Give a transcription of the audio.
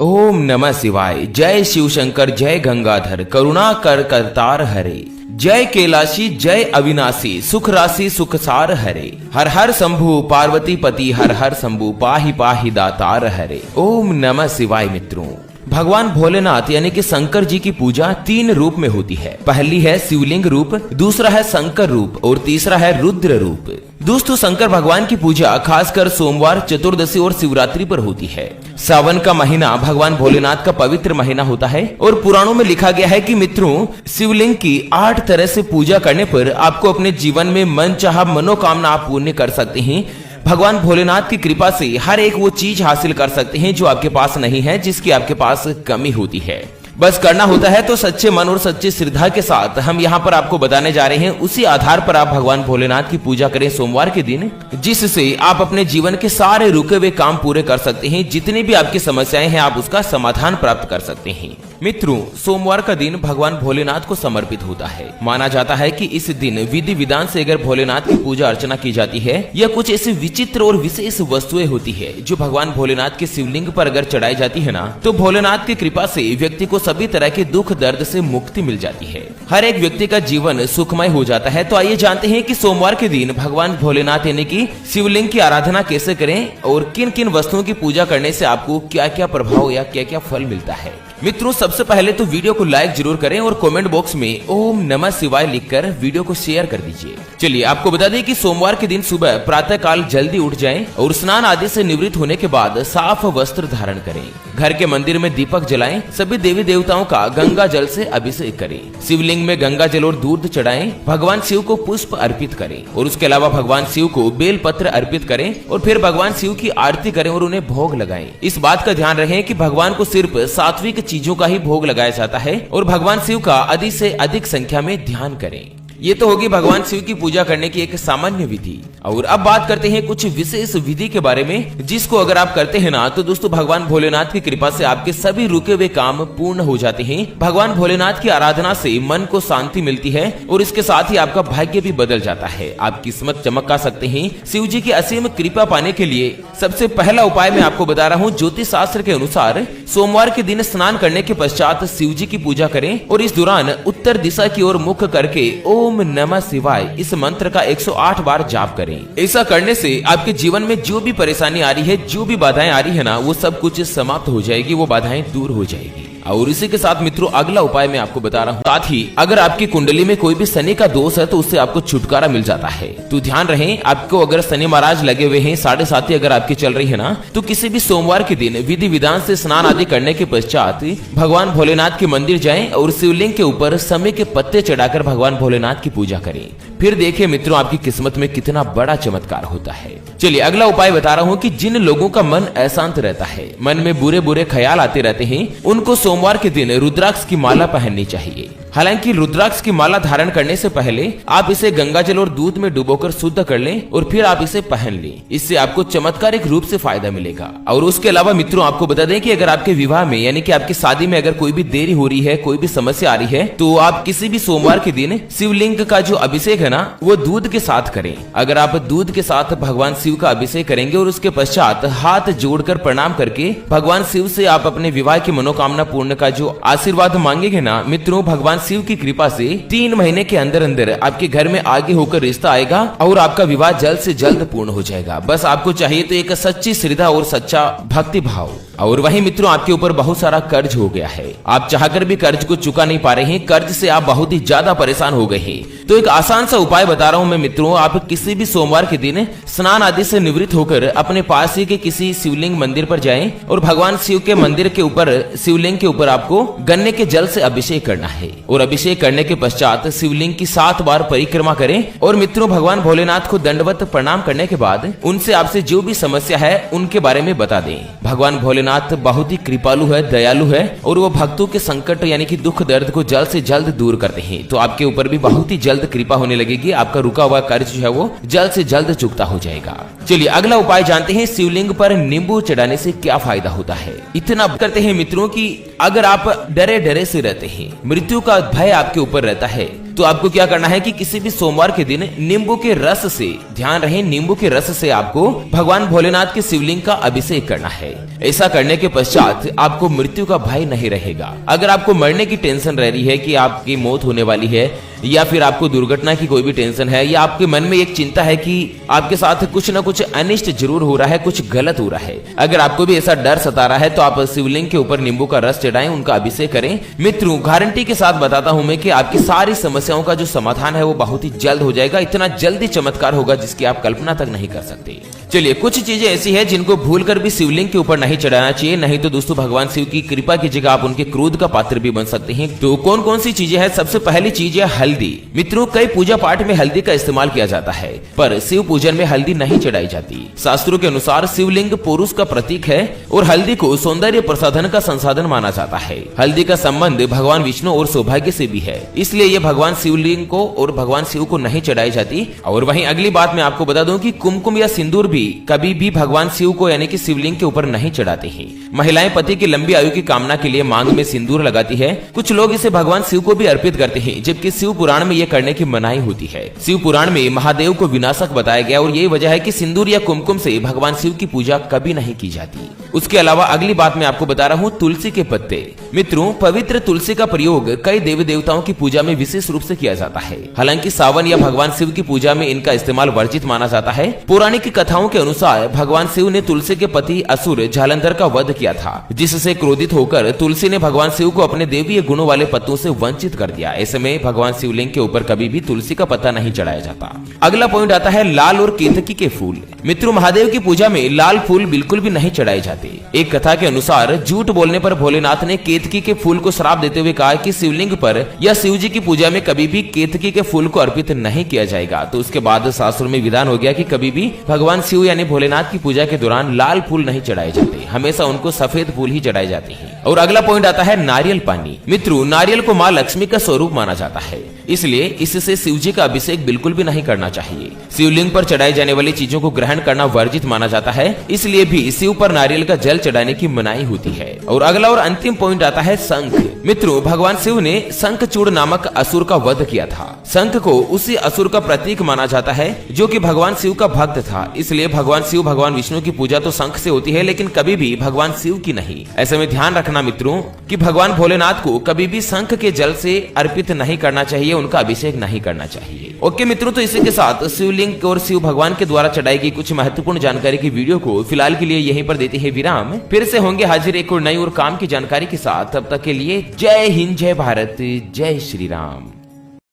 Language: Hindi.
ओम नमः शिवाय। जय शिव शंकर, जय गंगाधर, करुणा कर करतार हरे। जय कैलाशी, जय अविनाशी, सुख राशि सुख सार हरे। हर हर शंभु पार्वती पति, हर हर शंभु पाहि पाहि दातार हरे। ओम नमः शिवाय। मित्रों, भगवान भोलेनाथ यानी कि शंकर जी की पूजा 3 रूप में होती है। पहली है शिवलिंग रूप, दूसरा है शंकर रूप और तीसरा है रुद्र रूप। दोस्तों, शंकर भगवान की पूजा खासकर सोमवार, चतुर्दशी और शिवरात्रि पर होती है। सावन का महीना भगवान भोलेनाथ का पवित्र महीना होता है और पुराणों में लिखा गया है कि मित्रों, शिवलिंग की 8 तरह से पूजा करने पर आपको अपने जीवन में मनचाहा मनोकामना आप पूर्ण कर सकते हैं। भगवान भोलेनाथ की कृपा से हर एक वो चीज हासिल कर सकते हैं जो आपके पास नहीं है, जिसकी आपके पास कमी होती है। बस करना होता है तो सच्चे मन और सच्ची श्रद्धा के साथ हम यहाँ पर आपको बताने जा रहे हैं। उसी आधार पर आप भगवान भोलेनाथ की पूजा करें सोमवार के दिन, जिससे आप अपने जीवन के सारे रुके हुए काम पूरे कर सकते हैं। जितनी भी आपकी समस्याएं हैं, आप उसका समाधान प्राप्त कर सकते हैं। मित्रों, सोमवार का दिन भगवान भोलेनाथ को समर्पित होता है। माना जाता है कि इस दिन विधि विधान से अगर भोलेनाथ की पूजा अर्चना की जाती है या कुछ ऐसी विचित्र और विशेष वस्तुएं होती है जो भगवान भोलेनाथ के शिवलिंग पर अगर चढ़ाई जाती है ना, तो भोलेनाथ की कृपा से व्यक्ति को सभी तरह के दुख दर्द से मुक्ति मिल जाती है। हर एक व्यक्ति का जीवन सुखमय हो जाता है। तो आइए जानते हैं कि सोमवार के दिन भगवान भोलेनाथ यानी कि शिवलिंग की आराधना कैसे करें और किन किन वस्तुओं की पूजा करने से आपको क्या क्या प्रभाव या क्या क्या फल मिलता है। मित्रों, सबसे पहले तो वीडियो को लाइक जरूर करें और कमेंट बॉक्स में ओम नमः शिवाय लिखकर वीडियो को शेयर कर दीजिए। चलिए आपको बता दें कि सोमवार के दिन सुबह प्रातः काल जल्दी उठ जाएं और स्नान आदि से निवृत्त होने के बाद साफ वस्त्र धारण करें। घर के मंदिर में दीपक जलाएं। सभी देवी देवताओं का गंगा जल से अभिषेक करें। शिवलिंग में गंगा जल और दूध चढ़ाएं। भगवान शिव को पुष्प अर्पित करें और उसके अलावा भगवान शिव को बेल पत्र अर्पित करें और फिर भगवान शिव की आरती करें और उन्हें भोग लगाएं। इस बात का ध्यान रखें कि भगवान को सिर्फ सात्विक चीजों का ही भोग लगाया जाता है और भगवान शिव का अधिक से अधिक संख्या में ध्यान करें। ये तो होगी भगवान शिव की पूजा करने की एक सामान्य विधि। और अब बात करते हैं कुछ विशेष विधि के बारे में, जिसको अगर आप करते हैं ना, तो दोस्तों भगवान भोलेनाथ की कृपा से आपके सभी रुके हुए काम पूर्ण हो जाते हैं। भगवान भोलेनाथ की आराधना से मन को शांति मिलती है और इसके साथ ही आपका भाग्य भी बदल जाता है। आप किस्मत चमका सकते हैं। शिव जी की असीम कृपा पाने के लिए सबसे पहला उपाय मैं आपको बता रहा हूँ। ज्योतिष शास्त्र के अनुसार सोमवार के दिन स्नान करने के पश्चात शिव जी की पूजा करें और इस दौरान उत्तर दिशा की ओर मुख करके ओम नमः शिवाय इस मंत्र का 108 बार जाप करें। ऐसा करने से आपके जीवन में जो भी परेशानी आ रही है, जो भी बाधाएं आ रही है ना, वो सब कुछ समाप्त हो जाएगी, वो बाधाएं दूर हो जाएगी। और इसी के साथ मित्रों अगला उपाय मैं आपको बता रहा हूँ। साथ ही अगर आपकी कुंडली में कोई भी शनि का दोष है तो उससे आपको छुटकारा मिल जाता है। तो ध्यान रहे, आपको अगर शनि महाराज लगे हुए हैं, 7.5 अगर आपकी चल रही है ना, तो किसी भी सोमवार के दिन विधि विधान से स्नान आदि करने के पश्चात भगवान भोलेनाथ के मंदिर जाएं और शिवलिंग के ऊपर समे के पत्ते चढ़ाकर भगवान भोलेनाथ की पूजा करें। फिर देखिए मित्रों, आपकी किस्मत में कितना बड़ा चमत्कार होता है। चलिए अगला उपाय बता रहा हूँ कि जिन लोगों का मन अशांत रहता है, मन में बुरे बुरे ख्याल आते रहते हैं, उनको सोमवार के दिन रुद्राक्ष की माला पहननी चाहिए। हालांकि रुद्राक्ष की माला धारण करने से पहले आप इसे गंगाजल और दूध में डुबोकर शुद्ध कर लें और फिर आप इसे पहन लें। इससे आपको चमत्कारिक रूप से फायदा मिलेगा। और उसके अलावा मित्रों आपको बता दें कि अगर आपके विवाह में यानी कि आपकी शादी में अगर कोई भी देरी हो रही है, कोई भी समस्या आ रही है, तो आप किसी भी सोमवार के दिन शिवलिंग का जो अभिषेक है ना, वो दूध के साथ करें। अगर आप दूध के साथ भगवान शिव का अभिषेक करेंगे और उसके पश्चात हाथ जोड़कर प्रणाम करके भगवान शिव से आप अपने विवाह की मनोकामना पूर्ण का जो आशीर्वाद मांगेंगे ना, मित्रों भगवान शिव की कृपा से 3 महीने के अंदर अंदर आपके घर में आगे होकर रिश्ता आएगा और आपका विवाह जल्द से जल्द पूर्ण हो जाएगा। बस आपको चाहिए तो एक सच्ची श्रद्धा और सच्चा भक्ति भाव। और वही मित्रों आपके ऊपर बहुत सारा कर्ज हो गया है, आप चाहकर भी कर्ज को चुका नहीं पा रहे हैं, कर्ज से आप बहुत ही ज्यादा परेशान हो गए हैं, तो एक आसान सा उपाय बता रहा हूं मैं मित्रों। आप किसी भी सोमवार के दिन स्नान आदि से निवृत्त होकर अपने पास ही के किसी शिवलिंग मंदिर पर जाएं और भगवान शिव के मंदिर के ऊपर शिवलिंग के ऊपर आपको गन्ने के जल से अभिषेक करना है। और अभिषेक करने के पश्चात शिवलिंग की 7 बार परिक्रमा करें और मित्रों भगवान भोलेनाथ को दंडवत प्रणाम करने के बाद उनसे आपसे जो भी समस्या है उनके बारे में बता दें। भगवान भोलेनाथ बहुत ही कृपालु है, दयालु है और वो भक्तों के संकट यानी कि दुख दर्द को जल्द से जल्द दूर करते हैं। तो आपके ऊपर भी बहुत ही जल्द कृपा होने लगेगी, आपका रुका हुआ कर्ज जो है वो जल्द से जल्द चुकता हो जाएगा। चलिए अगला उपाय जानते हैं, शिवलिंग पर नींबू चढ़ाने से क्या फायदा होता है। इतना करते हैं मित्रों कि अगर आप डरे डरे से रहते हैं, मृत्यु का भय आपके ऊपर रहता है, तो आपको क्या करना है कि किसी भी सोमवार के दिन नींबू के रस से, ध्यान रहे नींबू के रस से आपको भगवान भोलेनाथ के शिवलिंग का अभिषेक करना है। ऐसा करने के पश्चात आपको मृत्यु का भय नहीं रहेगा। अगर आपको मरने की टेंशन रह रही है कि आपकी मौत होने वाली है, या फिर आपको दुर्घटना की कोई भी टेंशन है, या आपके मन में एक चिंता है कि आपके साथ कुछ न कुछ अनिष्ट जरूर हो रहा है, कुछ गलत हो रहा है, अगर आपको भी ऐसा डर सता रहा है तो आप शिवलिंग के ऊपर नींबू का रस चढ़ाएं, उनका अभिषेक करें। मित्रों, गारंटी के साथ बताता हूं मैं कि आपकी सारी समस्याओं का जो समाधान है वो बहुत ही जल्द हो जाएगा। इतना जल्दी चमत्कार होगा जिसकी आप कल्पना तक नहीं कर सकते। चलिए, कुछ चीजें ऐसी है जिनको भूलकर भी शिवलिंग के ऊपर नहीं चढ़ाना चाहिए, नहीं तो दोस्तों भगवान शिव की कृपा की जगह आप उनके क्रोध का पात्र भी बन सकते हैं। तो कौन कौन सी चीजें हैं? सबसे पहली चीज है हल्दी। मित्रों, कई पूजा पाठ में हल्दी का इस्तेमाल किया जाता है, पर शिव पूजन में हल्दी नहीं चढ़ाई जाती। शास्त्रों के अनुसार शिवलिंग पुरुष का प्रतीक है और हल्दी को सौंदर्य प्रसाधन का संसाधन माना जाता है। हल्दी का संबंध भगवान विष्णु और सौभाग्य से भी है, इसलिए ये भगवान शिवलिंग को और भगवान शिव को नहीं चढ़ाई जाती। और वहीं अगली बात मैं आपको बता दूं कि कुमकुम या सिंदूर भी कभी भी भगवान शिव को यानी कि शिवलिंग के ऊपर नहीं चढ़ाते हैं। महिलाएं पति की लंबी आयु की कामना के लिए मांग में सिंदूर लगाती है। कुछ लोग इसे भगवान शिव को भी अर्पित करते हैं, जबकि शिव पुराण में यह करने की मनाही होती है। शिव पुराण में महादेव को विनाशक बताया गया और यही वजह है कि सिंदूर या कुमकुम से भगवान शिव की पूजा कभी नहीं की जाती। उसके अलावा अगली बात मैं आपको बता रहा हूँ तुलसी के पत्ते। मित्रों, पवित्र तुलसी का प्रयोग कई देवी देवताओं की पूजा में विशेष रूप से किया जाता है। हालांकि सावन या भगवान शिव की पूजा में इनका इस्तेमाल वर्जित माना जाता है। पौराणिक कथाओं के अनुसार भगवान शिव ने तुलसी के पति असुर जालंधर का वध किया था, जिससे क्रोधित होकर तुलसी ने भगवान शिव को अपने देवीय गुणों वाले पत्तों से वंचित कर दिया। ऐसे में भगवान शिवलिंग के ऊपर कभी भी तुलसी का पत्ता नहीं चढ़ाया जाता। अगला पॉइंट आता है लाल और केतकी के फूल। मित्रों, महादेव की पूजा में लाल फूल बिल्कुल भी नहीं चढ़ाए जाते। एक कथा के अनुसार झूठ बोलने पर भोलेनाथ ने केतकी के फूल को श्राप देते हुए कहा कि शिवलिंग पर या शिव जी की पूजा में कभी भी केतकी के फूल को अर्पित नहीं किया जाएगा। तो उसके बाद शास्त्रों में विधान हो गया कि कभी भी भगवान शिव यानी भोलेनाथ की पूजा के दौरान लाल फूल नहीं चढ़ाए जाते, हमेशा उनको सफेद फूल ही चढ़ाए जाते हैं। और अगला पॉइंट आता है नारियल पानी। मित्रों, नारियल को माँ लक्ष्मी का स्वरूप माना जाता है, इसलिए इससे शिव जी का अभिषेक बिल्कुल भी नहीं करना चाहिए। शिवलिंग पर चढ़ाई जाने वाली चीजों को ग्रहण करना वर्जित माना जाता है, इसलिए भी शिव पर नारियल का जल चढ़ाने की मनाही होती है। और अगला और अंतिम पॉइंट आता है शंख। मित्रों, भगवान शिव ने शंखचूड़ नामक असुर का वध किया था। शंख को उसी असुर का प्रतीक माना जाता है जो कि भगवान शिव का भक्त था, इसलिए भगवान शिव भगवान विष्णु की पूजा तो शंख से होती है, लेकिन कभी भी भगवान शिव की नहीं। ऐसे में ध्यान रखना मित्रों कि भगवान भोलेनाथ को कभी भी शंख के जल से अर्पित नहीं करना चाहिए, उनका अभिषेक नहीं करना चाहिए। ओके मित्रों, तो इसी के साथ शिवलिंग और शिव भगवान के द्वारा चढ़ाई गई कुछ महत्वपूर्ण जानकारी की वीडियो को फिलहाल के लिए यहीं पर देते हैं विराम। फिर से होंगे हाजिर एक और नई और काम की जानकारी के साथ। तब तक के लिए जय हिंद, जय भारत, जय श्री राम।